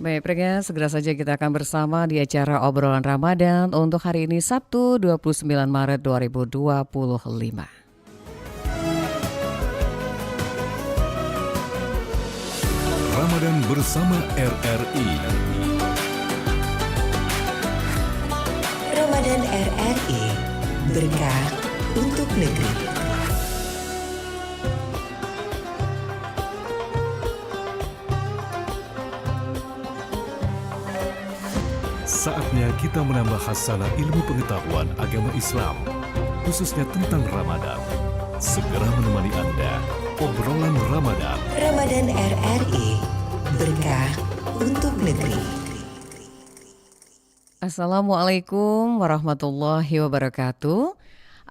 Baik, pendengar, segera saja kita akan bersama di acara obrolan Ramadan untuk hari ini Sabtu 29 Maret 2025. Ramadan bersama RRI. Ramadan RRI, berkah untuk negeri. Saatnya kita menambah hasanah ilmu pengetahuan agama Islam, khususnya tentang Ramadan. Segera menemani Anda, obrolan Ramadan. Ramadan RRI, berkah untuk negeri. Assalamualaikum warahmatullahi wabarakatuh.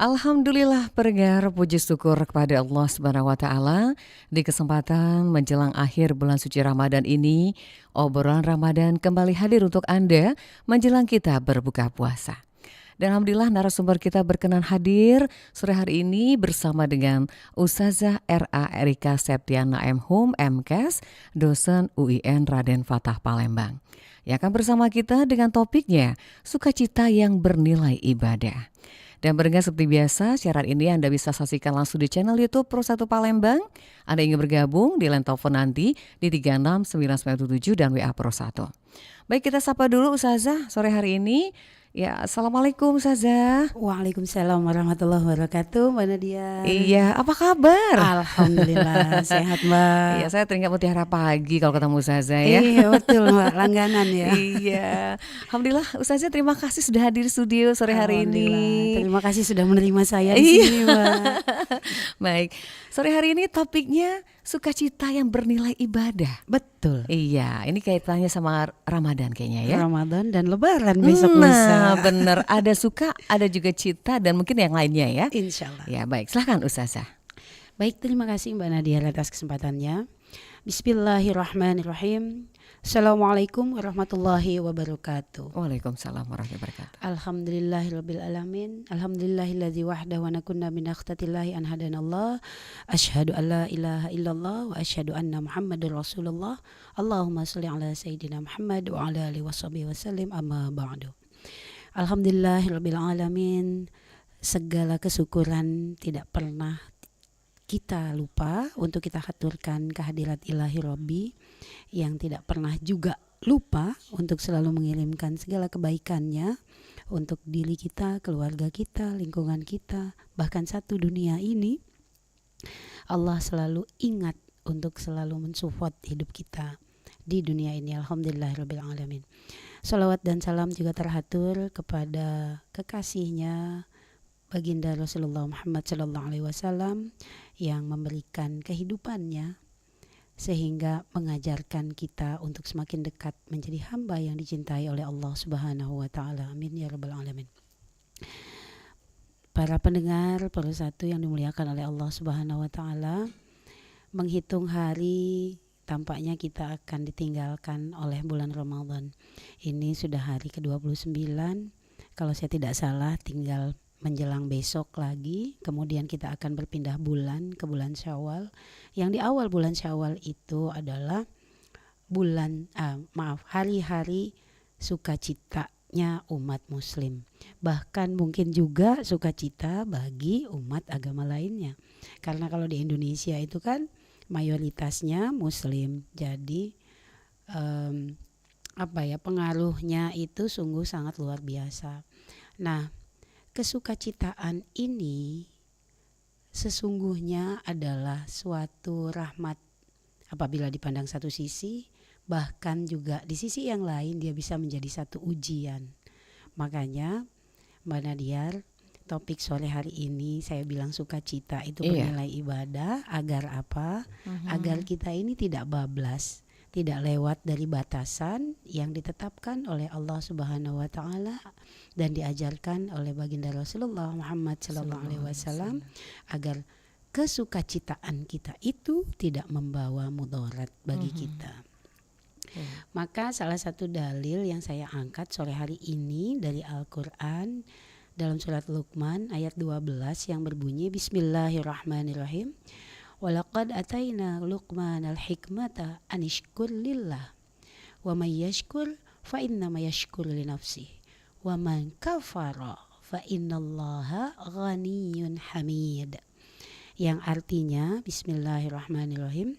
Alhamdulillah, pendengar, puji syukur kepada Allah Subhanahu wa taala di kesempatan menjelang akhir bulan suci Ramadan ini, obrolan Ramadan kembali hadir untuk Anda menjelang kita berbuka puasa. Dan alhamdulillah narasumber kita berkenan hadir sore hari ini bersama dengan Ustazah R.A. Erika Septiana M.Hum MKes, dosen UIN Raden Fatah Palembang. Yang akan bersama kita dengan topiknya sukacita yang bernilai ibadah. Dan pendengar, seperti biasa, siaran ini Anda bisa saksikan langsung di channel YouTube Pro 1 Palembang. Anda ingin bergabung di line telepon nanti di 36997 dan WA Pro 1. Baik, kita sapa dulu Ustazah sore hari ini. Ya, Assalamualaikum Ustazah. Waalaikumsalam warahmatullahi wabarakatuh, Mbak Nadia. Iya, apa kabar? Alhamdulillah sehat, Mbak. Iya, saya teringat mutiara pagi kalau ketemu Ustazah ya. Iya betul, Mbak, langganan ya. Iya, alhamdulillah Ustazah, terima kasih sudah hadir di studio sore hari ini. Terima kasih sudah menerima saya di sini, Mbak. Baik, sore hari ini topiknya sukacita yang bernilai ibadah. Betul. Iya, ini kaitannya sama Ramadan kayaknya ya. Ramadan dan Lebaran besok lusa. Bener, ada suka, ada juga cita dan mungkin yang lainnya ya. Insya Allah. Ya baik, silakan Ustazah. Baik, terima kasih Mbak Nadia atas kesempatannya. Bismillahirrahmanirrahim. Assalamualaikum warahmatullahi wabarakatuh. Waalaikumsalam warahmatullahi wabarakatuh. Alhamdulillahirabbil alamin. Alhamdulillahilladzi wahdahu wa nakunna min akhtatillahi an hadanallah. Asyhadu an la ilaha illallah wa asyhadu anna Muhammadar Rasulullah. Allahumma shalli ala sayyidina Muhammad wa ala alihi washabihi wasallim, amma ba'du. Alhamdulillahirabbil alamin. Segala kesyukuran tidak pernah kita lupa untuk kita haturkan kehadirat ilahi Rabbi yang tidak pernah juga lupa untuk selalu mengirimkan segala kebaikannya untuk diri kita, keluarga kita, lingkungan kita, bahkan satu dunia ini. Allah selalu ingat untuk selalu mensupport hidup kita di dunia ini. Alhamdulillahirabbil alamin. Shalawat dan salam juga terhatur kepada kekasihnya Baginda Rasulullah Muhammad sallallahu alaihi wasallam yang memberikan kehidupannya sehingga mengajarkan kita untuk semakin dekat menjadi hamba yang dicintai oleh Allah Subhanahu wa taala. Amin ya rabbal alamin. Para pendengar Pro 1 yang dimuliakan oleh Allah Subhanahu wa taala, menghitung hari tampaknya kita akan ditinggalkan oleh bulan Ramadan. Ini sudah hari ke-29. Kalau saya tidak salah tinggal menjelang besok lagi, kemudian kita akan berpindah bulan ke bulan Syawal. Yang di awal bulan Syawal itu adalah hari-hari sukacitanya umat muslim. Bahkan mungkin juga sukacita bagi umat agama lainnya. Karena kalau di Indonesia itu kan mayoritasnya muslim. Jadi pengaruhnya itu sungguh sangat luar biasa. Nah, kesukacitaan ini sesungguhnya adalah suatu rahmat apabila dipandang satu sisi, bahkan juga di sisi yang lain dia bisa menjadi satu ujian. Makanya Mbak Nadia, topik sore hari ini saya bilang sukacita itu bernilai ibadah. Agar apa? Agar kita ini tidak bablas, tidak lewat dari batasan yang ditetapkan oleh Allah Subhanahu wa taala dan diajarkan oleh baginda Rasulullah Muhammad sallallahu alaihi wasallam, agar kesukacitaan kita itu tidak membawa mudarat bagi kita. Maka salah satu dalil yang saya angkat sore hari ini dari Al-Qur'an dalam surat Luqman ayat 12 yang berbunyi Bismillahirrahmanirrahim. Walaqad ataina Luqman al-hikmata anishkur lillah Wa may yashkur fa innama yashkur li nafsihi. Wa man kafara fa innallaha ghaniyyun hamid. Yang artinya bismillahirrahmanirrahim.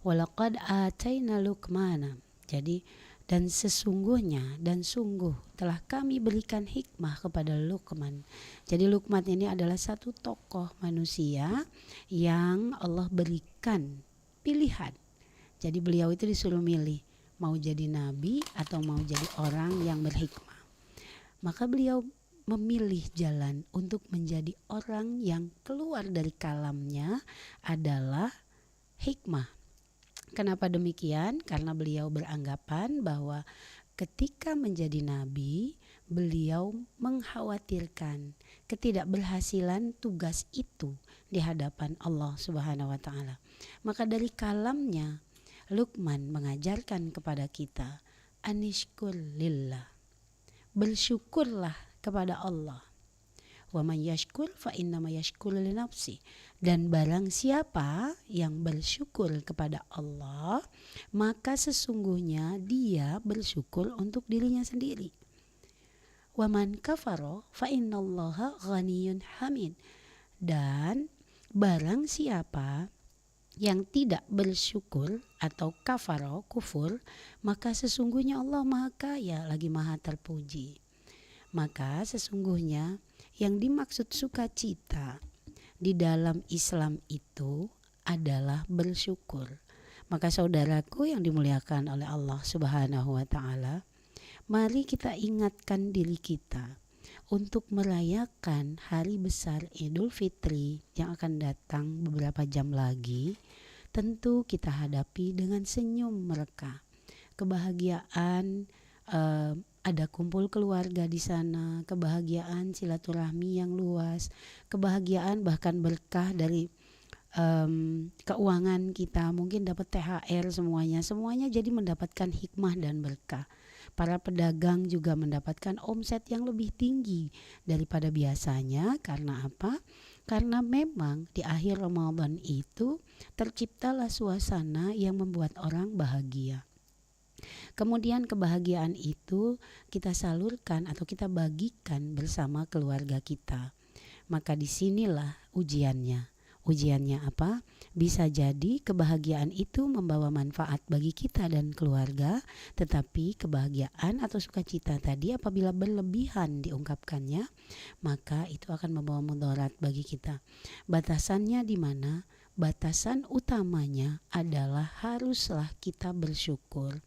Walaqad ataina Luqmana. Jadi dan sesungguhnya dan sungguh telah kami berikan hikmah kepada Luqman. Jadi Luqman ini adalah satu tokoh manusia yang Allah berikan pilihan. Jadi beliau itu disuruh milih mau jadi nabi atau mau jadi orang yang berhikmah. Maka beliau memilih jalan untuk menjadi orang yang keluar dari kalamnya adalah hikmah. Kenapa demikian? Karena beliau beranggapan bahwa ketika menjadi nabi, beliau mengkhawatirkan ketidakberhasilan tugas itu di hadapan Allah Subhanahu wa taala. Maka dari kalamnya Luqman mengajarkan kepada kita anishkur lillah. Bersyukurlah kepada Allah. Wa man yashkur fa innama yashkur li nafsi. Dan barang siapa yang bersyukur kepada Allah, maka sesungguhnya dia bersyukur untuk dirinya sendiri. Wa man kafara fa innallaha ghaniyyun hamid. Dan barang siapa yang tidak bersyukur atau kafara, kufur, maka sesungguhnya Allah Maha Kaya lagi Maha Terpuji. Maka sesungguhnya yang dimaksud sukacita di dalam Islam itu adalah bersyukur. Maka saudaraku yang dimuliakan oleh Allah Subhanahu wa taala, mari kita ingatkan diri kita untuk merayakan hari besar Idul Fitri yang akan datang beberapa jam lagi. Tentu kita hadapi dengan senyum mereka. Kebahagiaan ada kumpul keluarga di sana, kebahagiaan silaturahmi yang luas, kebahagiaan bahkan berkah dari keuangan kita, mungkin dapat THR semuanya jadi mendapatkan hikmah dan berkah. Para pedagang juga mendapatkan omset yang lebih tinggi daripada biasanya. Karena apa? Karena memang di akhir Ramadan itu terciptalah suasana yang membuat orang bahagia. Kemudian kebahagiaan itu kita salurkan atau kita bagikan bersama keluarga kita. Maka disinilah ujiannya. Ujiannya apa? Bisa jadi kebahagiaan itu membawa manfaat bagi kita dan keluarga, tetapi kebahagiaan atau sukacita tadi apabila berlebihan diungkapkannya, maka itu akan membawa mudarat bagi kita. Batasannya di mana? Batasan utamanya adalah haruslah kita bersyukur.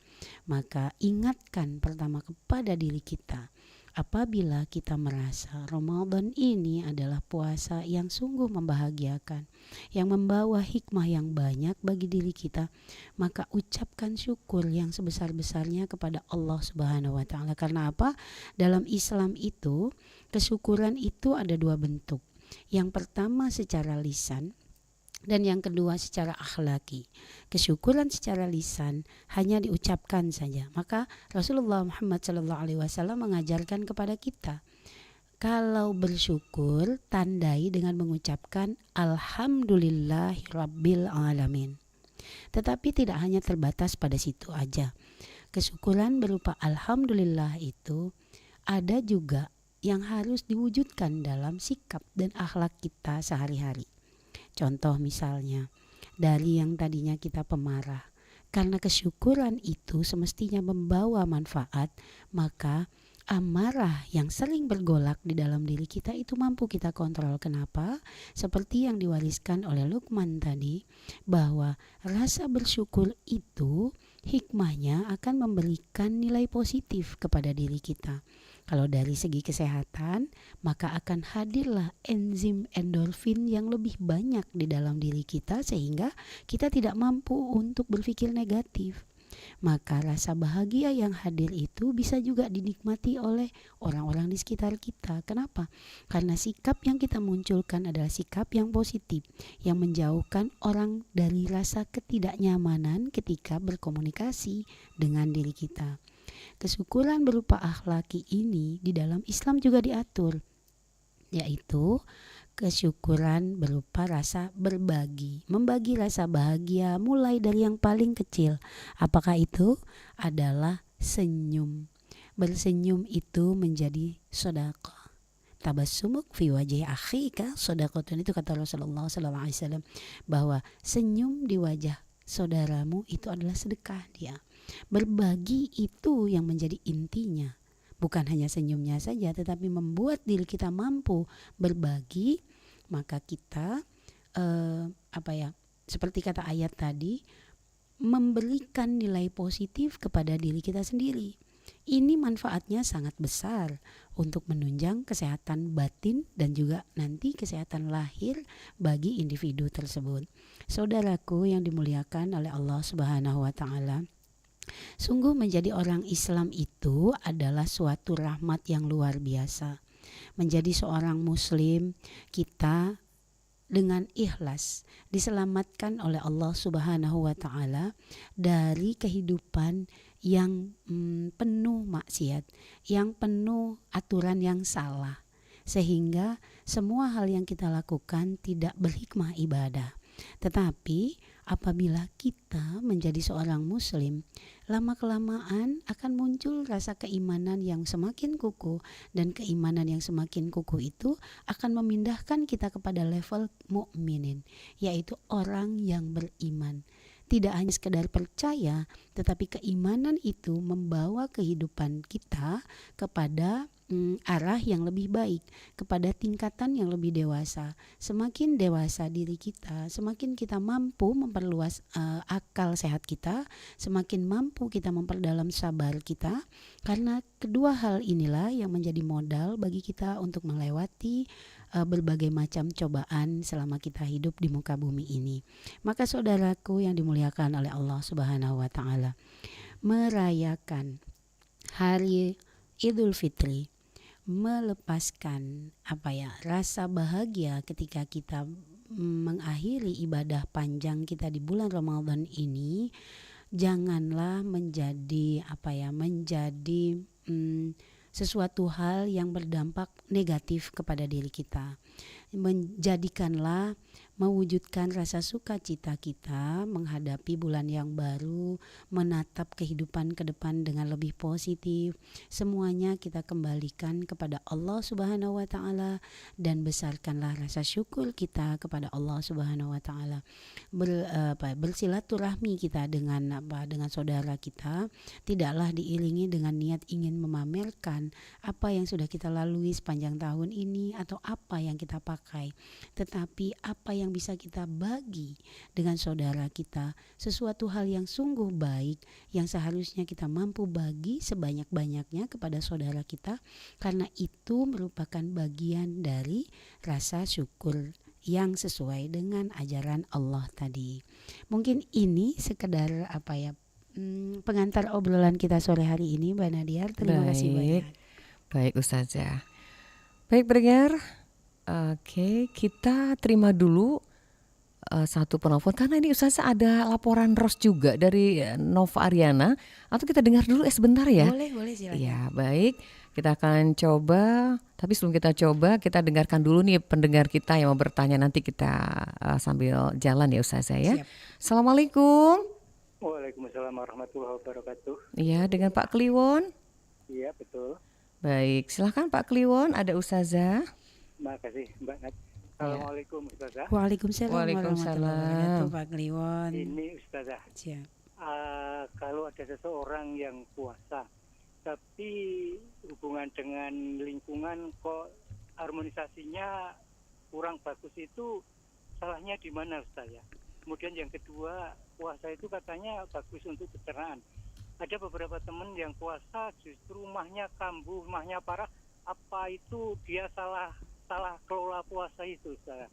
Maka ingatkan pertama kepada diri kita, apabila kita merasa Ramadan ini adalah puasa yang sungguh membahagiakan, yang membawa hikmah yang banyak bagi diri kita, maka ucapkan syukur yang sebesar-besarnya kepada Allah Subhanahu wa taala. Karena apa? Dalam Islam itu kesyukuran itu ada dua bentuk. Yang pertama secara lisan, dan yang kedua secara akhlaki. Kesyukuran secara lisan hanya diucapkan saja. Maka Rasulullah Muhammad SAW mengajarkan kepada kita, kalau bersyukur tandai dengan mengucapkan Alhamdulillahirabbil alamin. Tetapi tidak hanya terbatas pada situ aja. Kesyukuran berupa Alhamdulillah itu ada juga yang harus diwujudkan dalam sikap dan akhlak kita sehari-hari. Contoh misalnya, dari yang tadinya kita pemarah, karena kesyukuran itu semestinya membawa manfaat, maka amarah yang sering bergolak di dalam diri kita itu mampu kita kontrol. Kenapa? Seperti yang diwariskan oleh Luqman tadi, bahwa rasa bersyukur itu hikmahnya akan memberikan nilai positif kepada diri kita. Kalau dari segi kesehatan, maka akan hadirlah enzim endorfin yang lebih banyak di dalam diri kita sehingga kita tidak mampu untuk berpikir negatif. Maka rasa bahagia yang hadir itu bisa juga dinikmati oleh orang-orang di sekitar kita. Kenapa? Karena sikap yang kita munculkan adalah sikap yang positif, yang menjauhkan orang dari rasa ketidaknyamanan ketika berkomunikasi dengan diri kita. Kesyukuran berupa akhlaki ini di dalam Islam juga diatur, yaitu kesyukuran berupa rasa berbagi, membagi rasa bahagia mulai dari yang paling kecil. Apakah itu? Adalah senyum. Bersenyum itu menjadi sedekah. Tabassumuk fi wajhi akhika shadaqatun, itu kata Rasulullah SAW, bahwa senyum di wajah saudaramu itu adalah sedekah dia. Berbagi itu yang menjadi intinya. Bukan hanya senyumnya saja, tetapi membuat diri kita mampu berbagi, maka kita seperti kata ayat tadi, memberikan nilai positif kepada diri kita sendiri. Ini manfaatnya sangat besar untuk menunjang kesehatan batin dan juga nanti kesehatan lahir bagi individu tersebut. Saudaraku yang dimuliakan oleh Allah Subhanahu wa taala, sungguh menjadi orang Islam itu adalah suatu rahmat yang luar biasa. Menjadi seorang muslim, kita dengan ikhlas diselamatkan oleh Allah Subhanahu wa taala dari kehidupan yang penuh maksiat, yang penuh aturan yang salah, sehingga semua hal yang kita lakukan tidak berhikmah ibadah. Tetapi apabila kita menjadi seorang muslim, lama-kelamaan akan muncul rasa keimanan yang semakin kukuh, dan keimanan yang semakin kukuh itu akan memindahkan kita kepada level mukminin, yaitu orang yang beriman. Tidak hanya sekedar percaya, tetapi keimanan itu membawa kehidupan kita kepada arah yang lebih baik, kepada tingkatan yang lebih dewasa. Semakin dewasa diri kita, semakin kita mampu memperluas akal sehat kita, semakin mampu kita memperdalam sabar kita, karena kedua hal inilah yang menjadi modal bagi kita untuk melewati berbagai macam cobaan selama kita hidup di muka bumi ini. Maka saudaraku yang dimuliakan oleh Allah Subhanahu wa taala, merayakan hari Idul Fitri, melepaskan rasa bahagia ketika kita mengakhiri ibadah panjang kita di bulan Ramadan ini, janganlah menjadi sesuatu hal yang berdampak negatif kepada diri kita. Mewujudkan rasa sukacita kita menghadapi bulan yang baru, menatap kehidupan ke depan dengan lebih positif. Semuanya kita kembalikan kepada Allah Subhanahu wa taala, dan besarkanlah rasa syukur kita kepada Allah Subhanahu wa taala. Bersilaturahmi kita dengan saudara kita tidaklah diiringi dengan niat ingin memamerkan apa yang sudah kita lalui sepanjang tahun ini atau apa yang kita pakai, tetapi apa yang bisa kita bagi dengan saudara kita, sesuatu hal yang sungguh baik yang seharusnya kita mampu bagi sebanyak-banyaknya kepada saudara kita, karena itu merupakan bagian dari rasa syukur yang sesuai dengan ajaran Allah tadi. Mungkin ini sekedar pengantar obrolan kita sore hari ini, Mbak Nadiar. Terima kasih banyak. Baik Ustazah. Baik pendengar, oke, kita terima dulu satu penelpon, karena ini Ustazah ada laporan Ros juga dari Nova Ariana, atau kita dengar dulu sebentar ya? Boleh silakan. Ya baik, kita akan coba, tapi sebelum kita coba, kita dengarkan dulu nih pendengar kita yang mau bertanya, nanti kita sambil jalan ya Ustazah ya. Siap. Assalamualaikum. Waalaikumsalam warahmatullahi wabarakatuh. Iya, dengan Pak Kliwon. Iya betul. Baik, silahkan Pak Kliwon, ada Ustazah. Terima kasih Mbak Nat. Assalamualaikum Ustazah. Waalaikumsalam Waalaikumsalam. warahmatullahi wabarakatuh, Pak Kliwon. Ini Ustazah, Siap. kalau ada seseorang yang puasa tapi hubungan dengan lingkungan kok harmonisasinya kurang bagus, itu salahnya di mana Ustazah? Kemudian yang kedua, puasa itu katanya bagus untuk pencernaan. Ada beberapa teman yang puasa justru mahnya kambuh, mahnya parah. Apa itu dia salah kelola puasa itu, Ustaz?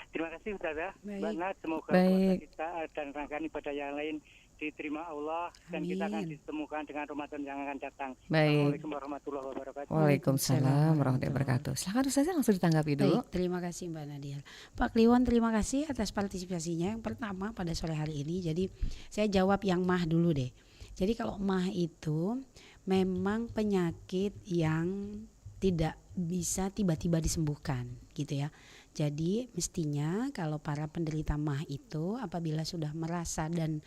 Terima kasih Ustaz. Mbak Nat, semoga puasa kita dan rangkaian ibadah yang lain diterima Allah. Dan kita akan ditemukan dengan Ramadan yang akan datang. Assalamualaikum warahmatullahi wabarakatuh. Waalaikumsalam warahmatullahi wabarakatuh. Silakan Ustazah langsung ditanggapi dulu. Baik, terima kasih Mbak Nadia. Pak Kliwon, terima kasih atas partisipasinya. Yang pertama pada sore hari ini, jadi saya jawab yang mah dulu deh. Jadi kalau mah itu memang penyakit yang tidak bisa tiba-tiba disembuhkan gitu ya. Jadi mestinya kalau para penderita MAH itu apabila sudah merasa dan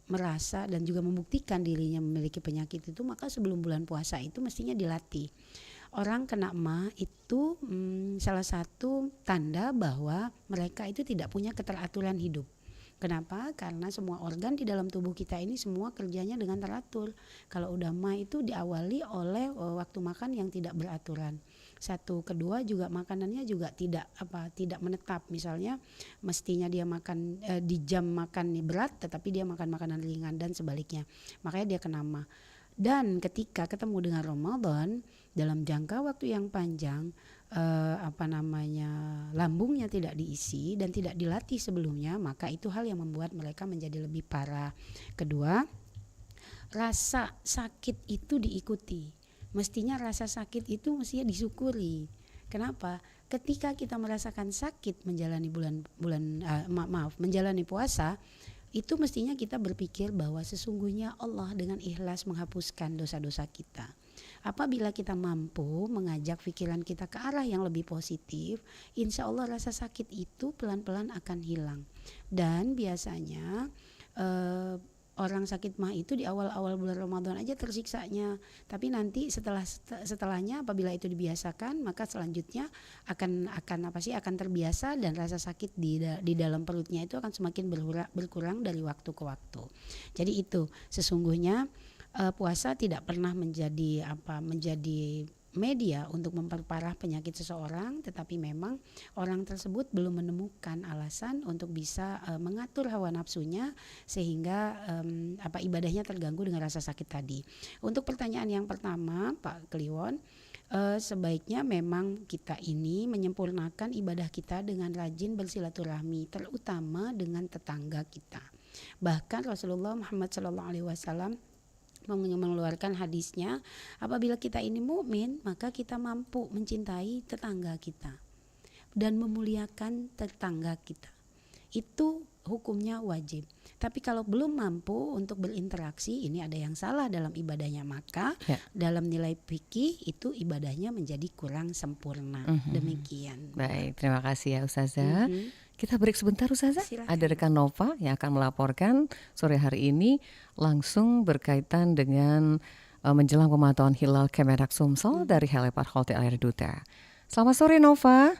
merasa dan juga membuktikan dirinya memiliki penyakit itu, maka sebelum bulan puasa itu mestinya dilatih. Orang kena MAH itu salah satu tanda bahwa mereka itu tidak punya keteraturan hidup. Kenapa? Karena semua organ di dalam tubuh kita ini semua kerjanya dengan teratur. Kalau udah MAH itu diawali oleh waktu makan yang tidak beraturan. Satu, kedua juga makanannya juga tidak menetap. Misalnya mestinya dia makan di jam makan berat, tetapi dia makan makanan ringan dan sebaliknya. Makanya dia kena MAH. Dan ketika ketemu dengan Ramadan dalam jangka waktu yang panjang, lambungnya tidak diisi dan tidak dilatih sebelumnya, maka itu hal yang membuat mereka menjadi lebih parah. Kedua, rasa sakit itu diikuti. Mestinya rasa sakit itu mestinya disyukuri. Kenapa? Ketika kita merasakan sakit menjalani menjalani puasa, itu mestinya kita berpikir bahwa sesungguhnya Allah dengan ikhlas menghapuskan dosa-dosa kita. Apabila kita mampu mengajak pikiran kita ke arah yang lebih positif, insya Allah rasa sakit itu pelan-pelan akan hilang. Dan biasanya orang sakit MAH itu di awal-awal bulan Ramadan aja tersiksanya, tapi nanti setelahnya apabila itu dibiasakan, maka selanjutnya akan terbiasa dan rasa sakit di dalam perutnya itu akan semakin berkurang dari waktu ke waktu. Jadi itu sesungguhnya puasa tidak pernah menjadi media untuk memperparah penyakit seseorang, tetapi memang orang tersebut belum menemukan alasan untuk bisa mengatur hawa nafsunya sehingga ibadahnya terganggu dengan rasa sakit tadi. Untuk pertanyaan yang pertama, Pak Kliwon, sebaiknya memang kita ini menyempurnakan ibadah kita dengan rajin bersilaturahmi, terutama dengan tetangga kita. Bahkan Rasulullah Muhammad SAW mengeluarkan hadisnya, apabila kita ini mukmin maka kita mampu mencintai tetangga kita dan memuliakan tetangga kita. Itu hukumnya wajib. Tapi kalau belum mampu untuk berinteraksi, ini ada yang salah dalam ibadahnya, maka dalam nilai fikih itu ibadahnya menjadi kurang sempurna. Demikian. Baik, terima kasih ya Ustazah. Kita break sebentar Ustazah. Silakan. Ada rekan Nova yang akan melaporkan sore hari ini langsung berkaitan dengan menjelang pemantauan hilal Kemenak Sumsel dari Helipad Hotel Area Duta. Selamat sore Nova.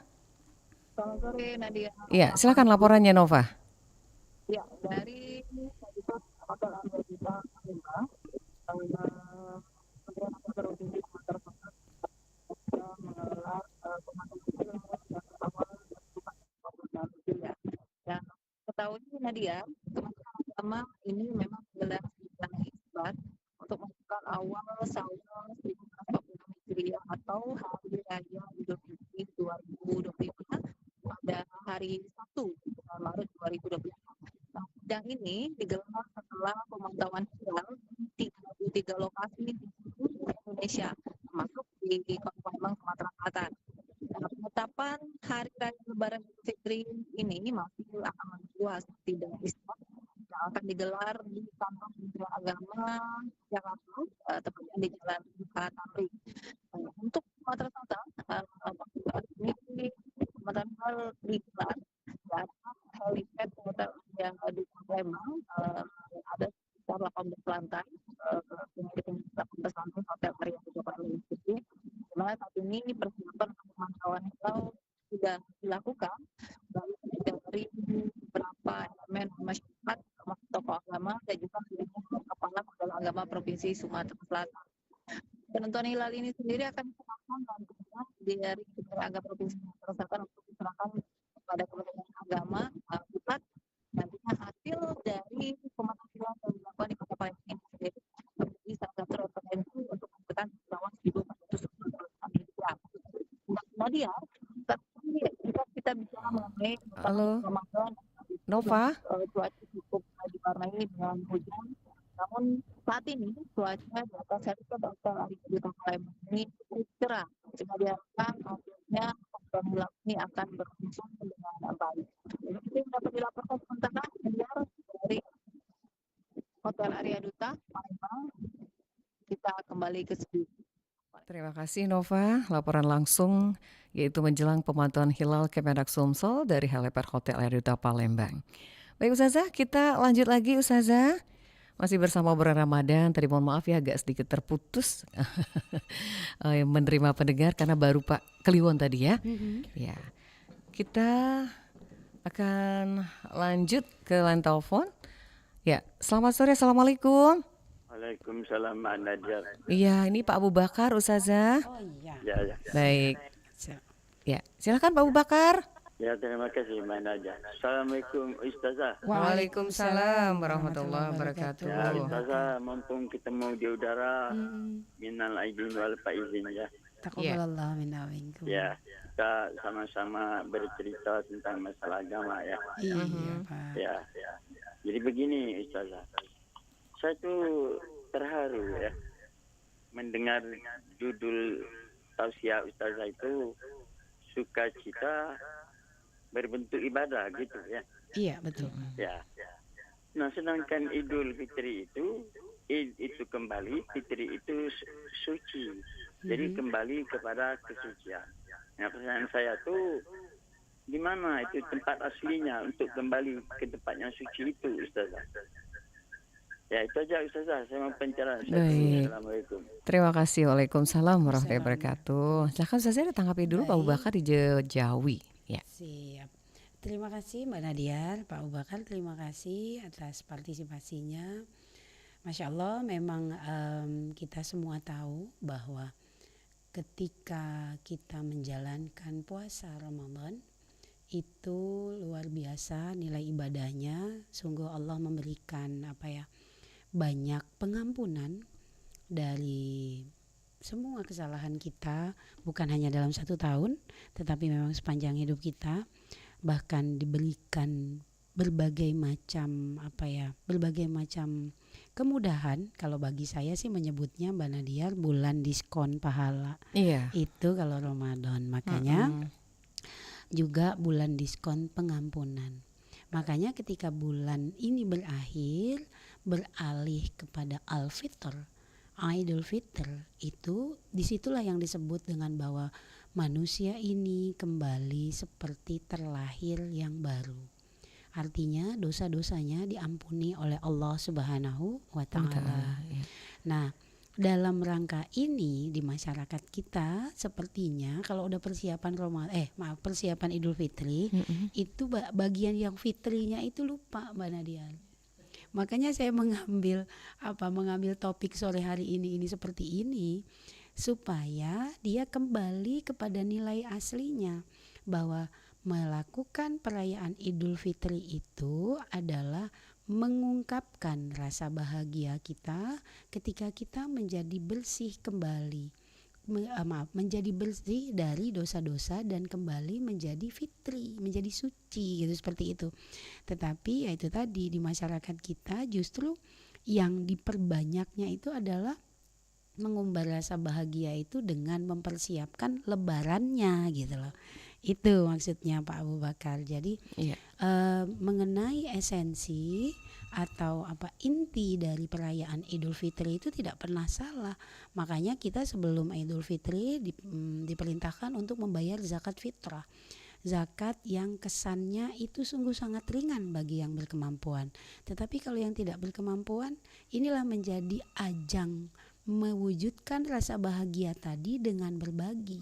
Selamat sore Nadia. Iya, silakan laporannya Nova. Ya, dari Hotel Area Duta Palembang, Kementerian Agama Provinsi Sumatera Selatan mengelar pemantauan hilal yang awal dan ketahui Nadia, Kementerian Agama ini memang menggelar sidang isbat untuk membuka awal Syawal 1440 Hijriah atau Hari Raya Idul Fitri 2025 pada hari Sabtu Maret 2025. Nah, sidang ini digelar setelah pemantauan hilal di 33 lokasi di seluruh Indonesia, termasuk di Kota Palembang, Sumatera Selatan. Penetapan Hari Raya Lebaran Idul Fitri ini masih akan menunggu hasil sidang isbat yang akan digelar di kantor Kementerian Agama Jakarta, tepatnya di Jalan Tamrin. Untuk Sumatera Selatan, ini pemantauan hilal digelar dan helipad hotel yang di Palembang ada sekitar 18 lantai, di 18 lantai hotel Area Duta Palembang ini. Dimana saat ini persiapan pemantauan hilal sudah dilakukan baik dari beberapa elemen masyarakat, termasuk tokoh agama dan juga kepala agama Provinsi Sumatera Selatan. Penentuan hilal ini sendiri akan diserahkan dan kemudian dari Kementerian Agama Provinsi Sumatera Selatan untuk diserahkan kepada Kementerian Agama pusat. Nantinya hasil dari pemantauan hilal yang dilakukan di Kota Palembang ini sendiri menjadi salah satu referensi untuk menentukan bahwa 1440 Nadia, tapi jika kita bicara mengenai Ramadan, Nova, cuaca cukup diwarnai dengan hujan. Namun saat ini cuaca di atas Helipad Hotel Area Duta Palembang ini cukup cerah. Sehingga diharapkan hasilnya pemantauan ini akan berlangsung dengan baik. Ini dapat dilaporkan sementara dari Hotel Area Duta Palembang. Kita kembali ke studio. terima kasih Nova, laporan langsung yaitu menjelang pemantauan hilal Kemendak Sumsel dari helipad Hotel Air Duta Palembang. Baik Ustazah, kita lanjut lagi Ustazah. Masih bersama obrolan Ramadan, tadi mohon maaf ya agak sedikit terputus menerima pendengar karena baru Pak Kliwon tadi ya. Ya, kita akan lanjut ke line telepon. Ya, selamat sore, Assalamualaikum. Waalaikumsalam Mbak Nadia. Iya, ini Pak Abu Bakar Ustazah. Oh iya. Ya. Baik. Ya, silakan Pak Abu Bakar. Ya, terima kasih Mbak Nadia. Assalamualaikum Ustazah. Waalaikumsalam warahmatullahi wabarakatuh. Ya Ustazah, mumpung ketemu di udara, minal aidin wal faizin ya. Taqabbalallah minna wa minkum. Ya, kita sama-sama bercerita tentang masalah agama ya. Iya, Pak. Ya. Jadi begini Ustazah, saya tuh terharu ya mendengar judul tausiah Ustazah itu sukacita berbentuk ibadah gitu ya. Iya, betul. Ya. Nah, sedangkan Idul Fitri itu kembali, Fitri itu suci. Jadi kembali kepada kesucian. Nah, pertanyaan saya tuh di mana itu tempat aslinya untuk kembali ke tempatnya suci itu, Ustazah? Ya, itu aja Ustazah, saya mau pencerahan. Baik. Assalamualaikum. Terima kasih. Waalaikumsalam warahmatullahi wabarakatuh. Silakan Ustazah ditanggapi dulu Pak Abu Bakar di Jawi. Ya. Siap. Terima kasih Mbak Nadia, Pak Abu Bakar, terima kasih atas partisipasinya. Masya Allah, memang kita semua tahu bahwa ketika kita menjalankan puasa Ramadan itu luar biasa nilai ibadahnya. Sungguh Allah memberikan banyak pengampunan dari semua kesalahan kita, bukan hanya dalam 1 tahun, tetapi memang sepanjang hidup kita. Bahkan diberikan berbagai macam kemudahan. Kalau bagi saya sih menyebutnya Mbak Nadia bulan diskon pahala. Iya. Itu kalau Ramadan. Makanya juga bulan diskon pengampunan. Makanya ketika bulan ini berakhir, beralih kepada Al-Fitr, Idul Fitr, itu disitulah yang disebut dengan bahwa manusia ini kembali seperti terlahir yang baru. Artinya dosa-dosanya diampuni oleh Allah Subhanahu wa Ta'ala. Nah, dalam rangka ini di masyarakat kita sepertinya kalau udah persiapan persiapan Idul Fitri, itu bagian yang fitrinya itu lupa Mbak Nadia. Makanya saya mengambil topik sore hari ini seperti ini supaya dia kembali kepada nilai aslinya, bahwa melakukan perayaan Idul Fitri itu adalah mengungkapkan rasa bahagia kita ketika kita menjadi bersih kembali, menjadi bersih dari dosa-dosa dan kembali menjadi fitri, menjadi suci gitu, seperti itu. Tetapi ya itu tadi, di masyarakat kita justru yang diperbanyaknya itu adalah mengumbar rasa bahagia itu dengan mempersiapkan lebarannya gitu loh. Itu maksudnya Pak Abu Bakar. Jadi mengenai esensi atau inti dari perayaan Idul Fitri itu tidak pernah salah. Makanya kita sebelum Idul Fitri diperintahkan untuk membayar zakat fitrah. Zakat yang kesannya itu sungguh sangat ringan bagi yang berkemampuan. Tetapi kalau yang tidak berkemampuan, inilah menjadi ajang mewujudkan rasa bahagia tadi dengan berbagi,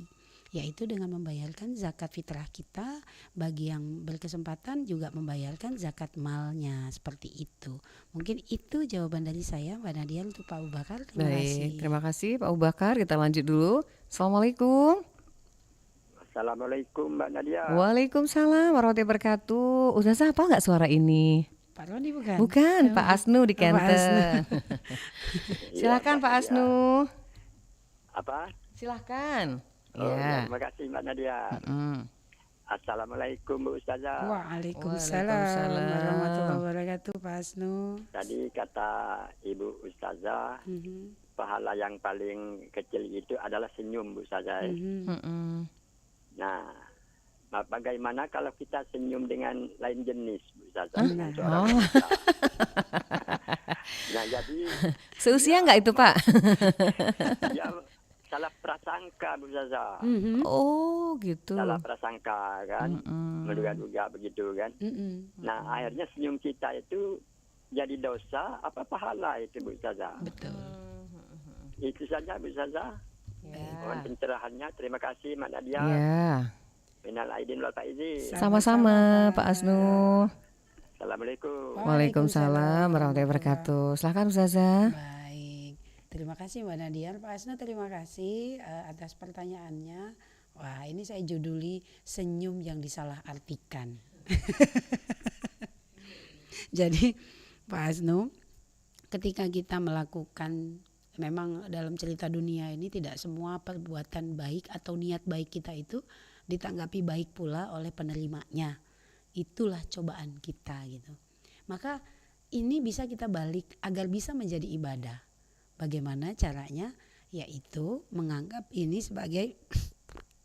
yaitu dengan membayarkan zakat fitrah kita. Bagi yang berkesempatan juga membayarkan zakat malnya, seperti itu. Mungkin itu jawaban dari saya Mbak Nadia untuk Pak Abu Bakar. Terima kasih. Terima kasih Pak Abu Bakar. Kita lanjut dulu. Assalamualaikum. Assalamualaikum Mbak Nadia. Waalaikumsalam warahmatullahi wabarakatuh. Ustazah apa enggak suara ini? Pak Roni bukan? Bukan, Pak Asnu di Kenten. Silakan Pak Asnu. Apa? Silakan. Ya. Terima kasih Mbak Nadia. Assalamualaikum Bu Ustazah. Waalaikumsalam warahmatullahi wabarakatuh Pak Asnu. Tadi kata Ibu Ustazah, pahala yang paling kecil itu adalah senyum Bu Ustazah. Nah, bagaimana kalau kita senyum dengan lain jenis Bu Ustazah? Nah, jadi seusia enggak itu Pak? Ya, salah prasangka Bu Ustazah. Oh gitu. salah prasangka kan, Mm-mm. menduga-duga begitu kan. Nah akhirnya senyum kita itu jadi dosa apa pahala itu Bu Ustazah. Betul. Itu saja Bu Ustazah. Mohon Ya. pencerahannya. Terima kasih Mak Nadia. Ya. Minal aidin wal faizin. Sama-sama Pak Asnu. Assalamualaikum. Waalaikumsalam warahmatullahi wabarakatuh. Silakan Ustazah. Baik, terima kasih Mbak Nadia. Pak Asno terima kasih atas pertanyaannya. Wah, ini saya juduli senyum yang disalahartikan. Jadi Pak Asno, ketika kita melakukan, memang dalam cerita dunia ini tidak semua perbuatan baik atau niat baik kita itu ditanggapi baik pula oleh penerimanya. Itulah cobaan kita gitu. Maka ini bisa kita balik agar bisa menjadi ibadah. Bagaimana caranya? Yaitu menganggap ini sebagai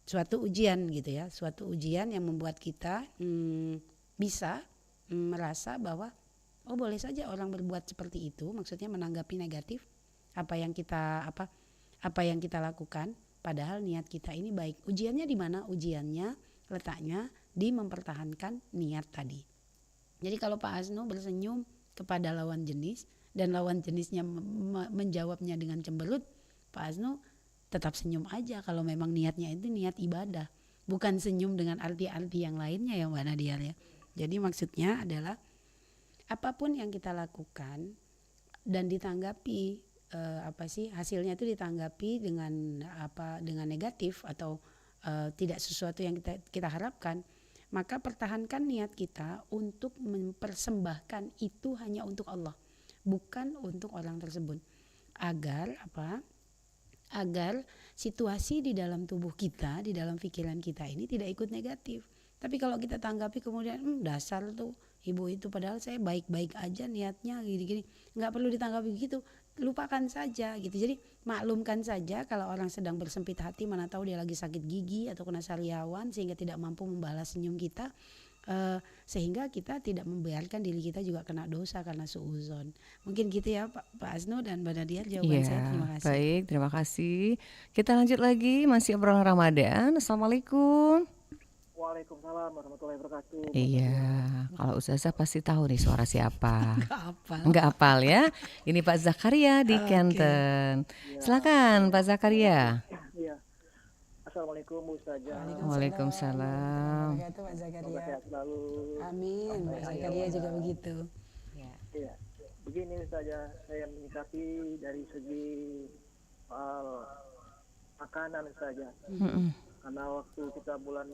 suatu ujian gitu ya, suatu ujian yang membuat kita bisa merasa bahwa oh boleh saja orang berbuat seperti itu, maksudnya menanggapi negatif apa yang kita lakukan, padahal niat kita ini baik. Ujiannya di mana? Ujiannya letaknya di mempertahankan niat tadi. Jadi kalau Pak Asno bersenyum kepada lawan jenis dan lawan jenisnya menjawabnya dengan cemberut, Pak Asno tetap senyum aja kalau memang niatnya itu niat ibadah, bukan senyum dengan arti-arti yang lainnya ya Mbak Nadia ya. Jadi maksudnya adalah apapun yang kita lakukan dan ditanggapi hasilnya itu ditanggapi dengan negatif atau tidak sesuatu yang kita harapkan, maka pertahankan niat kita untuk mempersembahkan itu hanya untuk Allah, bukan untuk orang tersebut, agar situasi di dalam tubuh kita, di dalam pikiran kita ini tidak ikut negatif. Tapi kalau kita tanggapi kemudian dasar tuh ibu itu, padahal saya baik-baik aja niatnya gini-gini, nggak perlu ditanggapi begitu, lupakan saja gitu. Jadi maklumkan saja kalau orang sedang bersempit hati, mana tahu dia lagi sakit gigi atau kena sariawan sehingga tidak mampu membalas senyum kita, sehingga kita tidak membiarkan diri kita juga kena dosa karena suudzon. Mungkin gitu ya Pak Asno dan Mbak Nadia jawaban saya. Terima kasih. Baik, terima kasih. Kita lanjut lagi, masih obrolan Ramadan. Assalamualaikum. Waalaikumsalam warahmatullahi wabarakatuh. Iya, kalau Ustazah pasti tahu nih suara siapa. Apa? Enggak hafal ya. Ini Pak Zakaria di Kenten. Silakan Pak Zakaria. Iya. Assalamualaikum Bu Ustazah. Waalaikumsalam. Wabarakatuh, Pak Zakaria. Semoga sehat selalu. Amin. Pak Zakaria juga begitu. Iya. Begini Ustazah, saya menyikapi dari segi makanan Ustazah. Karena waktu kita bulan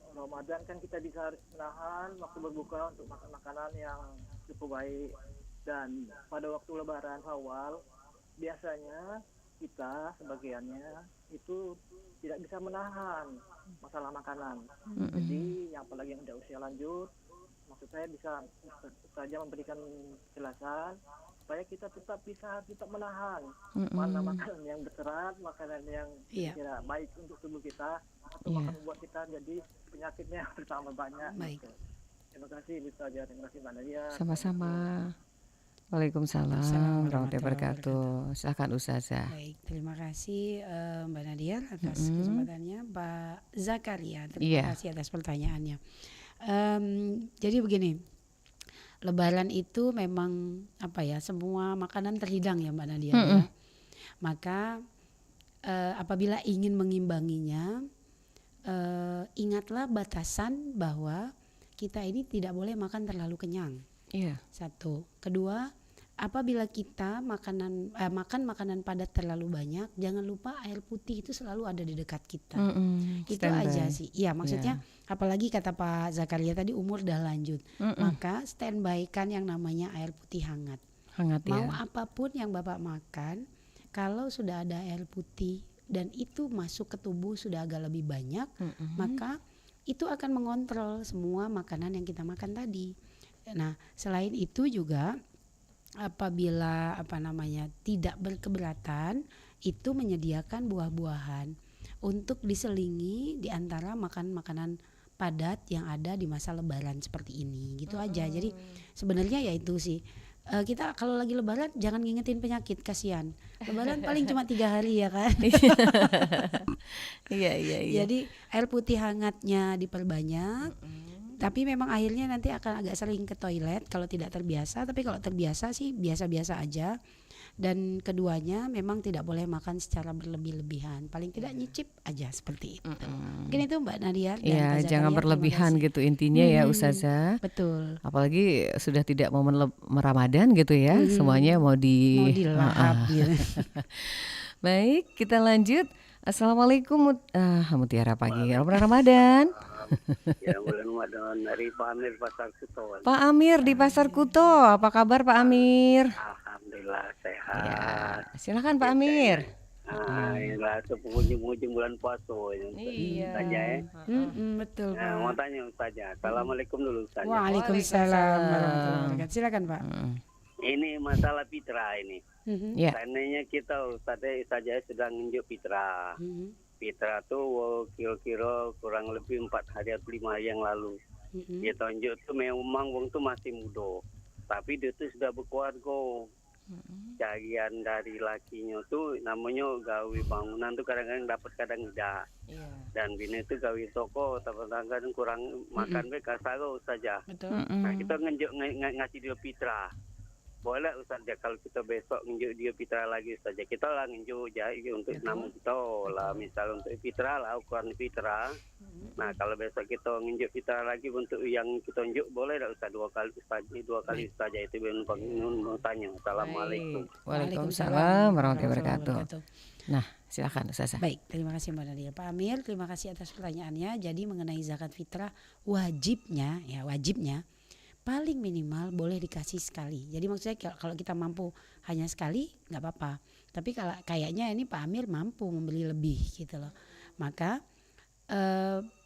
Ramadan kan kita bisa menahan waktu berbuka untuk makan makanan yang cukup baik, dan pada waktu Lebaran awal biasanya kita sebagiannya itu tidak bisa menahan masalah makanan. Jadi yang apalagi yang udah usia lanjut, maksud saya bisa saja memberikan penjelasan supaya kita tetap menahan mana makanan yang berserat, makanan yang kira baik untuk tubuh kita, atau makan membuat kita jadi penyakitnya bertambah banyak. Baik. Gitu. Terima kasih Bu Ustazah, terima kasih Mbak Nadia. Sama-sama. Waalaikumsalam warahmatullahi wabarakatuh. Silakan Ustazah. Baik, terima kasih Mbak Nadia atas kesempatannya. Pak Zakaria, terima Iya. kasih atas pertanyaannya. Jadi begini, Lebaran itu memang semua makanan terhidang ya Mbak Nadia. Ya. Maka apabila ingin mengimbanginya, ingatlah batasan bahwa kita ini tidak boleh makan terlalu kenyang. Iya. Satu. Kedua, apabila kita makan makanan padat terlalu banyak, jangan lupa air putih itu selalu ada di dekat kita. Itu Standby. aja sih. Iya, maksudnya apalagi kata Pak Zakaria tadi umur dah lanjut. Maka standby-kan yang namanya air putih hangat. Hangat ya. Mau apapun yang Bapak makan, kalau sudah ada air putih dan itu masuk ke tubuh sudah agak lebih banyak, maka itu akan mengontrol semua makanan yang kita makan tadi. Nah, selain itu juga apabila tidak berkeberatan, itu menyediakan buah-buahan untuk diselingi di antara makanan padat yang ada di masa Lebaran seperti ini, gitu aja. Jadi sebenarnya ya itu sih, kita kalau lagi lebaran jangan ngingetin penyakit, kasihan. Lebaran paling cuma 3 hari ya kan. Iya. Jadi air putih hangatnya diperbanyak. Tapi memang akhirnya nanti akan agak sering ke toilet kalau tidak terbiasa. Tapi kalau terbiasa sih biasa-biasa aja. Dan keduanya memang tidak boleh makan secara berlebih-lebihan. Paling tidak nyicip aja seperti itu. Mungkin itu Mbak Nadia. Ya, jangan berlebihan gitu intinya ya Ustazah. Betul. Apalagi sudah tidak momen Ramadan gitu ya. Semuanya mau dilahap gitu. Baik, kita lanjut. Assalamualaikum Mutiara pagi. Ramadan. Ya, bulan Ramadan dari Pak Amir Pasar Kuto. Pak Amir di Pasar Kuto, apa kabar Pak Amir? Alhamdulillah sehat. Ya, silakan Pak Amir. Inilah penghujung bulan puasa. Iya. Saja ya. Betul Pak. Mau tanya saja. Assalamualaikum dulu saja. Waalaikumsalam warahmatullahi wabarakatuh. Silakan Pak. Ini masalah fitrah ini. Ya. Seandainya kita saja sedang menunjuk fitrah. Fitrah tuh kira-kira kurang lebih 4 hari atau 5 hari yang lalu. Dia tunjuk tuh memang wong tuh masih muda, tapi dia tuh sudah berkeluarga. Carian dari lakinya tuh namanya gawe bangunan tuh kadang-kadang dapat kadang tidak. Dan bini tuh gawe toko, kadang-kadang kurang makan kasaro saja. Nah kita ngasih dia fitrah. Boleh Ustaz ya kalau kita besok nunjuk dia fitrah lagi saja. Kita lah nunjuk ya untuk nama kita lah, misal untuk fitrah lah ukuran fitrah. Nah kalau besok kita nunjuk fitrah lagi untuk yang kita nunjuk boleh tak Ustaz 2 kali saja itu mau tanya. Assalamualaikum. Waalaikumsalam warahmatullahi wabarakatuh. Nah, silakan Ustazah. Baik, terima kasih Mbak Nadia. Pak Amir, terima kasih atas pertanyaannya. Jadi mengenai zakat fitrah wajibnya paling minimal boleh dikasih sekali. Jadi maksudnya kalau kita mampu hanya sekali nggak apa-apa. Tapi kalau kayaknya ini Pak Amir mampu membeli lebih gitu loh. Maka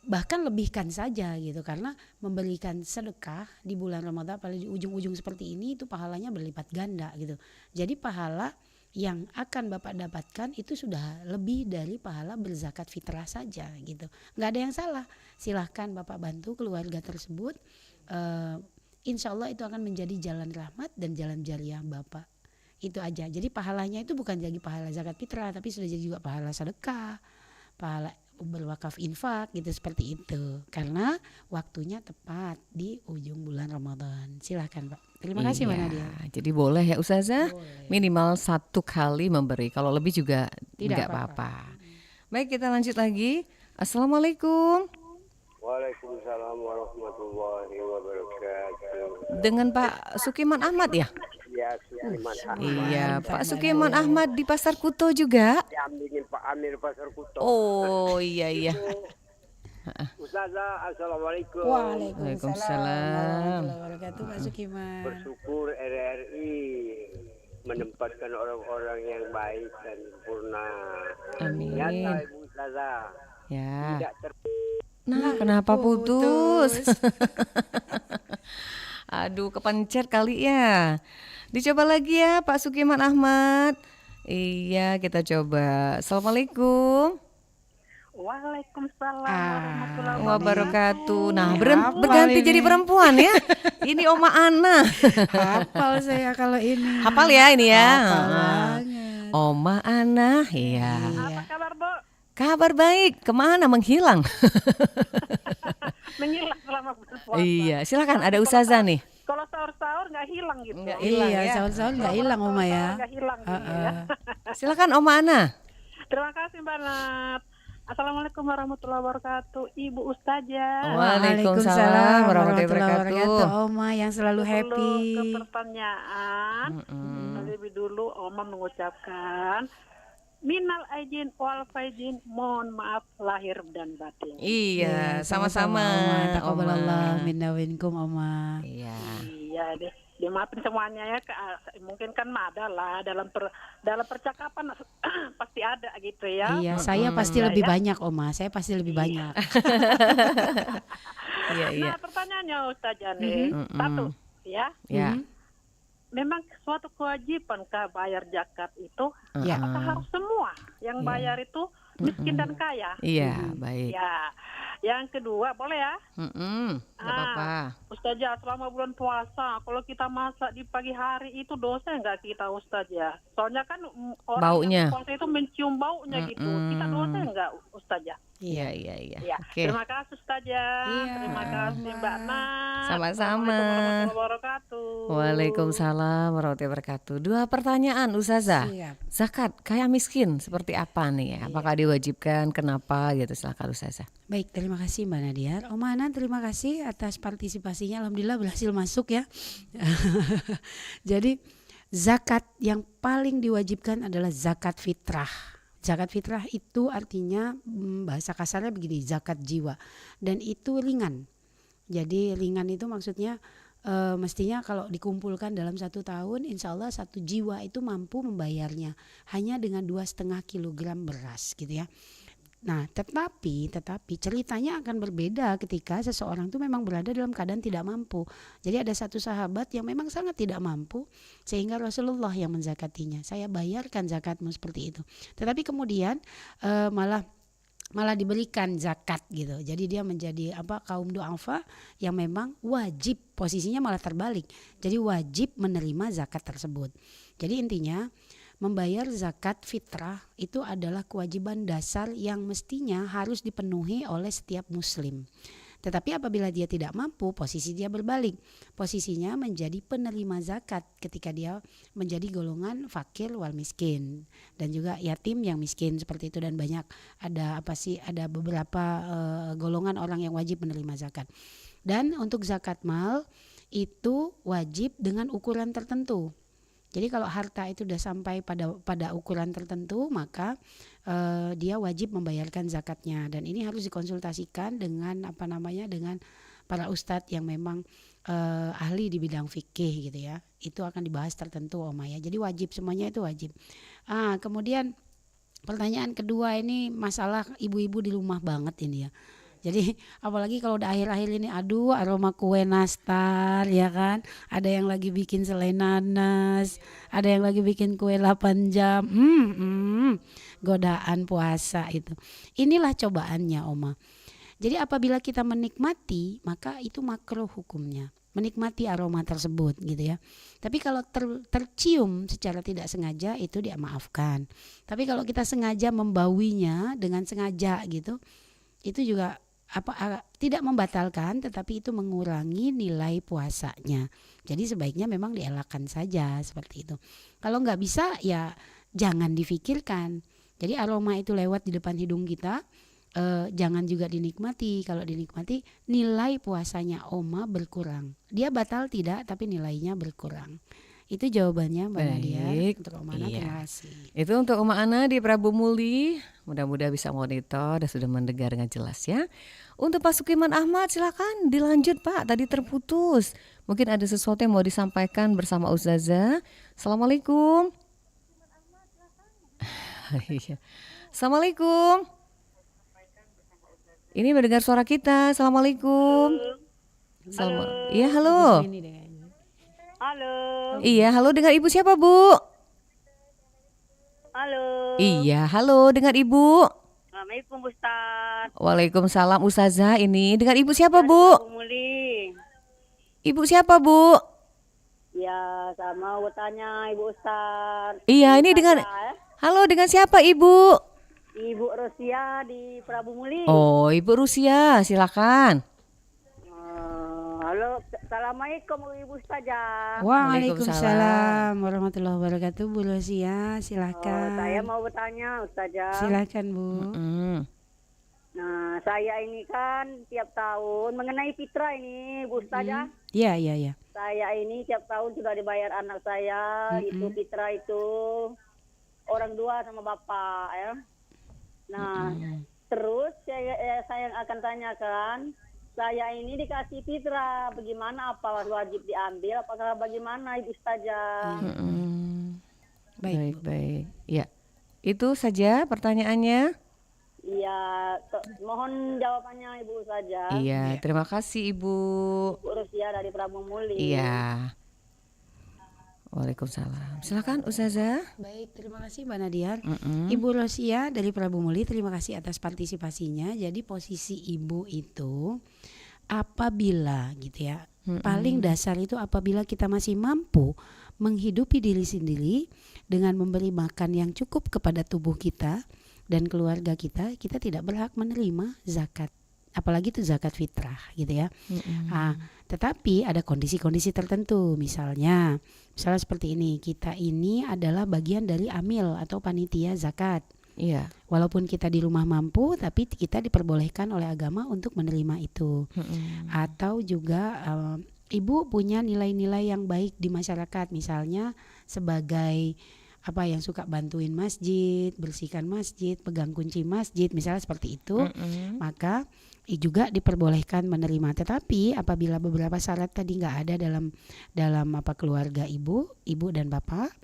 bahkan lebihkan saja gitu, karena memberikan sedekah di bulan Ramadan pada di ujung-ujung seperti ini itu pahalanya berlipat ganda gitu. Jadi pahala yang akan Bapak dapatkan itu sudah lebih dari pahala berzakat fitrah saja gitu. Nggak ada yang salah. Silahkan Bapak bantu keluarga tersebut. Insya Allah itu akan menjadi jalan rahmat dan jalan jariah Bapak. Itu aja. Jadi pahalanya itu bukan jadi pahala zakat fitrah, tapi sudah jadi juga pahala sedekah, pahala berwakaf infak gitu, seperti itu. Karena waktunya tepat di ujung bulan Ramadan. Silahkan Pak. Terima kasih Mbak Nadia. Jadi boleh ya Ustazah, minimal 1 kali memberi. Kalau lebih juga tidak apa-apa. Baik, kita lanjut lagi. Assalamualaikum. Waalaikumsalam warahmatullahi wabarakatuh. Dengan Pak Sukiman Ahmad ya? Ya, Sukiman Ahmad. Iya, Pak Sukiman Ahmad di Pasar Kuto juga. Diambilin Pak Amir Pasar Kuto. Oh iya. Ustazah, assalamualaikum. Waalaikumsalam. Wabarakatuh Pak Sukiman. Bersyukur RRI menempatkan orang-orang yang baik dan sempurna. Amin. Nyata Ibu Ustazah. Ya. Tidak Nah, kenapa putus? Aduh, kepencet kali ya. Dicoba lagi ya Pak Sukiman Ahmad. Iya, kita coba. Assalamualaikum. Waalaikumsalam warahmatullahi wabarakatuh. Nah, berganti jadi perempuan ya. Ini Oma Ana. Hafal saya kalau ini. Hafal ya ini ya. Hafal banget. Oma Ana, iya. Apa kabar, Bu? Kabar baik. Kemana menghilang? Menghilang selama bulan puasa. Iya, silakan ada Ustazah nih. Kalau sahur-sahur nggak hilang gitu. Nggak hilang Iya, ya. sahur-sahur nggak hilang Oma ya. Nggak hilang gitu ya. Silakan Oma Ana. Terima kasih Mbak Nat. Assalamualaikum warahmatullahi wabarakatuh. Ibu Ustazah. Waalaikumsalam warahmatullahi wabarakatuh. Oma yang selalu happy. Ke pertanyaan. Lebih dulu Oma mengucapkan minal aidin wal faizin, mohon maaf lahir dan batin. Iya, sama-sama. Taqabbalallah minna wa minkum Oma. Iya deh. Dimaafin semuanya ya, mungkin kan ada lah dalam percakapan pasti ada gitu ya. Iya, saya pasti lebih banyak Oma, saya pasti lebih banyak. Nah, pertanyaannya Ustazah nih, satu ya. Memang suatu kewajiban bayar zakat itu, apakah harus semua yang bayar itu miskin dan kaya? Iya, baik. Ya, Yang kedua, boleh ya? Nggak apa-apa. Ustazah, selama bulan puasa, kalau kita masak di pagi hari itu dosa nggak kita, Ustazah? Soalnya kan orang Baunya. yang puasa itu mencium baunya gitu. Kita dosa nggak, Ustazah? Iya. Ya. Oke. Terima kasih, Ustazah. Iya. Terima kasih, Mbak Nat. Sama-sama. Assalamualaikum warahmatullahi wabarakatuh. Waalaikumsalam warahmatullahi wabarakatuh. 2 pertanyaan Ustazah. Siap. Zakat kaya miskin seperti apa nih? Apakah diwajibkan? Kenapa gitu? Silakan Ustazah. Baik, terima kasih Mbak Nadia. Oma Ana, terima kasih atas partisipasinya. Alhamdulillah berhasil masuk ya. Jadi zakat yang paling diwajibkan adalah zakat fitrah. Zakat fitrah itu artinya bahasa kasarnya begini, zakat jiwa, dan itu ringan. Jadi ringan itu maksudnya mestinya kalau dikumpulkan dalam 1 tahun, insya Allah 1 jiwa itu mampu membayarnya hanya dengan 2,5 kilogram beras gitu ya. Nah, tetapi ceritanya akan berbeda ketika seseorang itu memang berada dalam keadaan tidak mampu. Jadi ada satu sahabat yang memang sangat tidak mampu sehingga Rasulullah yang menzakatinya. Saya bayarkan zakatmu seperti itu. Tetapi kemudian malah diberikan zakat gitu. Jadi dia menjadi kaum du'afa yang memang wajib, posisinya malah terbalik. Jadi wajib menerima zakat tersebut. Jadi intinya membayar zakat fitrah itu adalah kewajiban dasar yang mestinya harus dipenuhi oleh setiap muslim. Tetapi apabila dia tidak mampu, posisi dia berbalik. Posisinya menjadi penerima zakat ketika dia menjadi golongan fakir wal miskin dan juga yatim yang miskin seperti itu, dan banyak ada beberapa golongan orang yang wajib menerima zakat. Dan untuk zakat mal itu wajib dengan ukuran tertentu. Jadi kalau harta itu sudah sampai pada ukuran tertentu, maka dia wajib membayarkan zakatnya, dan ini harus dikonsultasikan dengan dengan para ustadz yang memang ahli di bidang fikih gitu ya. Itu akan dibahas tertentu Oma ya. Jadi wajib, semuanya itu wajib. Kemudian pertanyaan kedua ini masalah ibu-ibu di rumah banget ini ya. Jadi apalagi kalau udah akhir-akhir ini, aduh aroma kue nastar ya kan. Ada yang lagi bikin selai nanas, ada yang lagi bikin kue 8 jam. Godaan puasa itu. Inilah cobaannya Oma. Jadi apabila kita menikmati, maka itu makruh hukumnya. Menikmati aroma tersebut gitu ya. Tapi kalau tercium secara tidak sengaja itu dia maafkan. Tapi kalau kita sengaja membauinya dengan sengaja gitu, itu juga tidak membatalkan, tetapi itu mengurangi nilai puasanya. Jadi sebaiknya memang dielakkan saja seperti itu. Kalau nggak bisa ya jangan difikirkan. Jadi aroma itu lewat di depan hidung kita, jangan juga dinikmati. Kalau dinikmati nilai puasanya Oma berkurang. Dia batal tidak, tapi nilainya berkurang. Itu jawabannya Mbak Nadia. Untuk Oma Ana, terima kasih. Itu untuk Oma Ana di Prabu Muli. Mudah-mudahan bisa monitor dan sudah mendengar dengan jelas ya. Untuk Pak Sukiman Ahmad silakan dilanjut Pak. Tadi terputus. Mungkin ada sesuatu yang mau disampaikan bersama Ustazah. Assalamualaikum. Assalamualaikum. Ini mendengar suara kita. Assalamualaikum. Iya halo. Halo. Iya, halo, dengan Ibu siapa, Bu? Halo. Iya, halo, dengan Ibu. Assalamualaikum Ustaz. Waalaikumsalam Ustazah. Ini dengan Ibu siapa, Bu? Muli. Ibu siapa, Bu? Ya, sama mau tanya Ibu Ustaz. Iya, ini dengan halo, dengan siapa, Ibu? Ibu Rosia di Prabu Muli. Oh, Ibu Rusia, silakan. Halo, assalamualaikum Ibu Ustazah. Waalaikumsalam warahmatullahi wabarakatuh. Bu Rosia, silakan. Saya mau bertanya Ustazah. Silakan Bu. Nah, saya ini kan tiap tahun mengenai fitrah ini Bu Ustazah. Iya. Saya ini tiap tahun sudah dibayar anak saya, itu fitrah itu orang dua sama bapak ya. Nah, terus saya akan tanyakan, saya ini dikasih fitrah, bagaimana, apa wajib diambil, apakah bagaimana Ibu Ustazah? Baik. Ya, itu saja pertanyaannya. Iya, mohon jawabannya Ibu Ustazah. Iya, terima kasih Ibu. Ibu Rusia dari Prabu Muli. Iya. Waalaikumsalam. Silakan Ustazah. Baik, terima kasih Mbak Nadia. Ibu Rosia dari Prabu Muli, terima kasih atas partisipasinya. Jadi posisi ibu itu apabila gitu ya, paling dasar itu apabila kita masih mampu menghidupi diri sendiri dengan memberi makan yang cukup kepada tubuh kita dan keluarga kita, kita tidak berhak menerima zakat. Apalagi itu zakat fitrah gitu ya. Tetapi ada kondisi-kondisi tertentu, misalnya seperti ini, kita ini adalah bagian dari amil atau panitia zakat. Iya. Walaupun kita di rumah mampu, tapi kita diperbolehkan oleh agama untuk menerima itu. Atau juga ibu punya nilai-nilai yang baik di masyarakat, misalnya sebagai yang suka bantuin masjid, bersihkan masjid, pegang kunci masjid, misalnya seperti itu, maka juga diperbolehkan menerima. Tetapi apabila beberapa syarat tadi nggak ada dalam keluarga ibu dan bapak,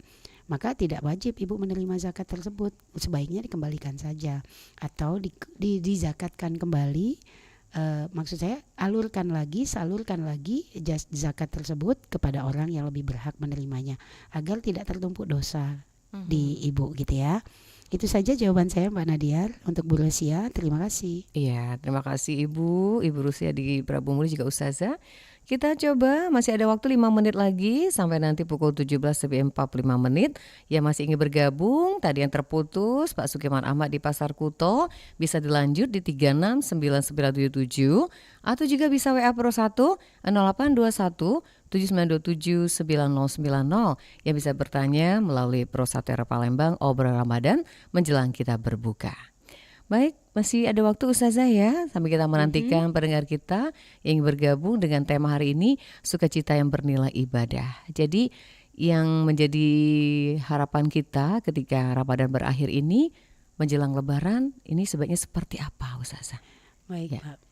maka tidak wajib ibu menerima zakat tersebut. Sebaiknya dikembalikan saja atau dizakatkan kembali. Maksud saya salurkan lagi zakat tersebut kepada orang yang lebih berhak menerimanya agar tidak tertumpuk dosa di ibu gitu ya. Itu saja jawaban saya Mbak Nadia untuk Bu Rosia. Terima kasih. Iya, terima kasih Ibu Rosia di Prabu Muli juga Ustazah. Kita coba, masih ada waktu 5 menit lagi sampai nanti pukul 17:45 yang masih ingin bergabung. Tadi yang terputus Pak Sukiman Ahmad di Pasar Kuto bisa dilanjut di 369977 atau juga bisa WA Pro 1 0821 79279090 yang bisa bertanya melalui Pro 1 RA Palembang obrolan Ramadan menjelang kita berbuka. Baik, masih ada waktu Ustazah ya, sampai kita menantikan pendengar kita yang bergabung dengan tema hari ini, sukacita yang bernilai ibadah. Jadi yang menjadi harapan kita ketika Ramadan berakhir ini, menjelang Lebaran, ini sebaiknya seperti apa Ustazah? Baik ya. Pak.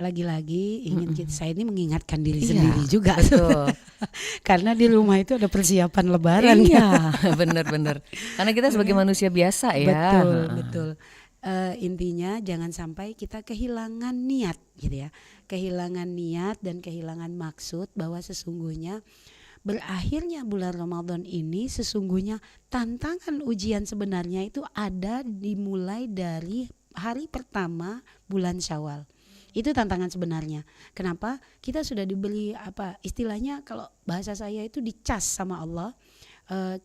Lagi-lagi saya ini mengingatkan diri sendiri juga, betul. Karena di rumah itu ada persiapan Lebaran. Iya, benar-benar. Karena kita sebagai manusia biasa ya. Betul. Intinya jangan sampai kita kehilangan niat, gitu ya. Kehilangan niat dan kehilangan maksud bahwa sesungguhnya berakhirnya bulan Ramadan ini sesungguhnya tantangan ujian sebenarnya itu ada dimulai dari hari pertama bulan Syawal. Itu tantangan sebenarnya. Kenapa? Kita sudah diberi istilahnya kalau bahasa saya itu dicas sama Allah.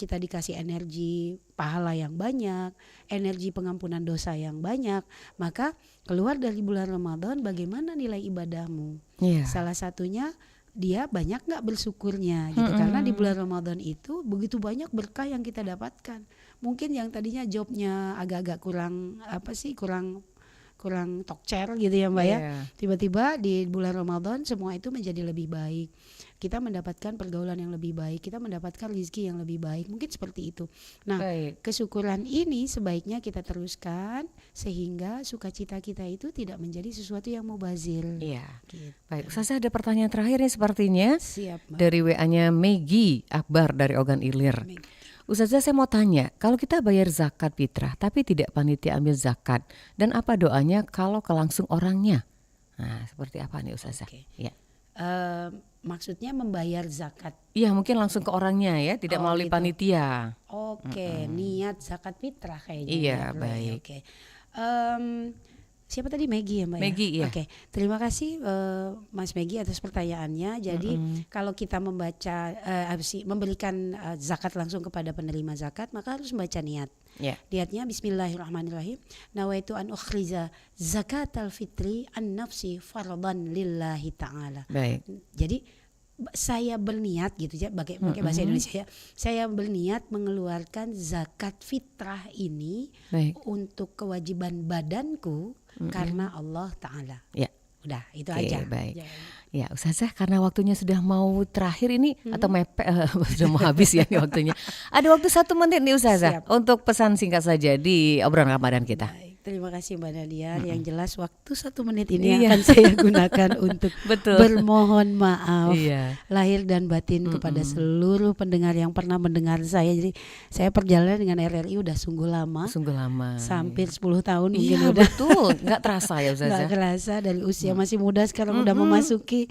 Kita dikasih energi pahala yang banyak, energi pengampunan dosa yang banyak. Maka keluar dari bulan Ramadan bagaimana nilai ibadahmu? Salah satunya dia banyak nggak bersyukurnya gitu. Karena di bulan Ramadan itu begitu banyak berkah yang kita dapatkan. Mungkin yang tadinya jobnya agak-agak kurang tokcer gitu ya Mbak ya. Tiba-tiba di bulan Ramadan semua itu menjadi lebih baik. Kita mendapatkan pergaulan yang lebih baik, kita mendapatkan rezeki yang lebih baik. Mungkin seperti itu. Nah, kesyukuran ini sebaiknya kita teruskan sehingga sukacita kita itu tidak menjadi sesuatu yang mubazir. Iya. Gitu. Baik, Ustazah ada pertanyaan terakhir nih sepertinya. Siap, Mbak. Dari WA-nya Megi Akbar dari Ogan Ilir. Ustazah saya mau tanya, kalau kita bayar zakat fitrah tapi tidak panitia ambil zakat, dan apa doanya kalau ke langsung orangnya? Nah, seperti apa nih Ustazah? Ya. Maksudnya membayar zakat? Iya, mungkin langsung ke orangnya ya, tidak melalui panitia. Niat zakat fitrah kayaknya. Iya, baik. Siapa tadi? Megi ya Mbak? Megi, ya. Oke, terima kasih Mas Megi atas pertanyaannya. Jadi kalau kita memberikan zakat langsung kepada penerima zakat, maka harus membaca niat. Niatnya Bismillahirrahmanirrahim. Nawaitu an ukhriza zakatal fitri an nafsi fardhan lillahi ta'ala. Baik. Jadi saya berniat gitu ya, pakai bahasa Indonesia ya. Saya berniat mengeluarkan zakat fitrah ini untuk kewajiban badanku karena Allah Ta'ala. Ya. Udah, itu aja. Baik. Ya, Ustazah, karena waktunya sudah mau terakhir ini atau sudah mau habis ya nih waktunya. Ada waktu 1 menit nih Ustazah untuk pesan singkat saja di obrolan Ramadan kita. Baik. Terima kasih Mbak Nadia. Yang jelas waktu 1 menit ini akan saya gunakan untuk Betul. bermohon maaf Iya. lahir dan batin kepada seluruh pendengar yang pernah mendengar saya. Jadi saya perjalanan dengan RRI udah sungguh lama. Sungguh lama. Hampir 10 tahun mungkin Iya udah. betul, nggak terasa ya Ustazah. Nggak kerasa dari usia masih muda sekarang udah memasuki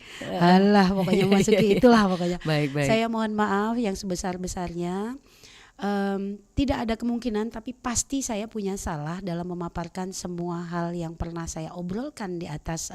pokoknya memasuki itulah pokoknya. Baik. Saya mohon maaf yang sebesar-besarnya. Tidak ada kemungkinan, tapi pasti saya punya salah dalam memaparkan semua hal yang pernah saya obrolkan di atas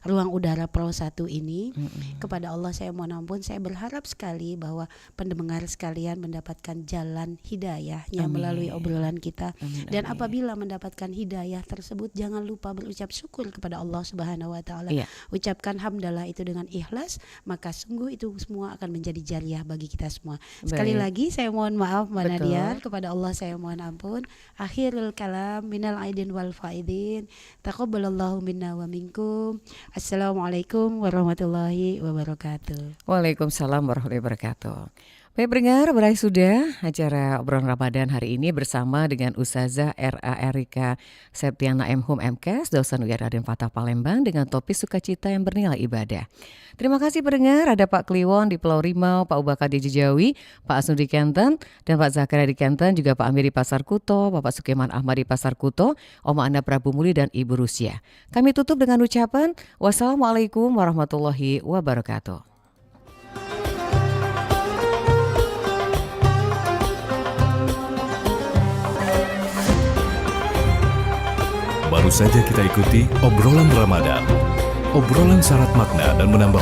ruang udara Pro 1 ini. Kepada Allah saya mohon ampun. Saya berharap sekali bahwa pendengar sekalian mendapatkan jalan hidayahnya melalui obrolan kita. Dan apabila mendapatkan hidayah tersebut, jangan lupa berucap syukur kepada Allah Subhanahu wa taala. Ucapkan hamdalah itu dengan ikhlas, maka sungguh itu semua akan menjadi jariah bagi kita semua. Sekali lagi saya mohon maaf Mbak Nadia, kepada Allah saya mohon ampun. Akhirul kalam minal aidin wal faidin. Taqabbalallahu minna wa minkum. Assalamualaikum warahmatullahi wabarakatuh. Waalaikumsalam warahmatullahi wabarakatuh. Baik pendengar, berakhir sudah acara obrolan Ramadan hari ini bersama dengan Ustazah R.A. Erika Septiana M.Hum M.Kes, dosen UIN Raden Fatah Palembang dengan topik sukacita yang bernilai ibadah. Terima kasih pendengar, ada Pak Kliwon di Pulau Rimau, Pak Ubaka di Jejawi, Pak Asnu di Kenten, dan Pak Zakaria di Kenten, juga Pak Amir di Pasar Kuto, Bapak Sukeman Ahmad di Pasar Kuto, Oma Anda Prabu Muli dan Ibu Rusia. Kami tutup dengan ucapan wassalamualaikum warahmatullahi wabarakatuh. Baru saja kita ikuti obrolan Ramadan. Obrolan syarat makna dan menambah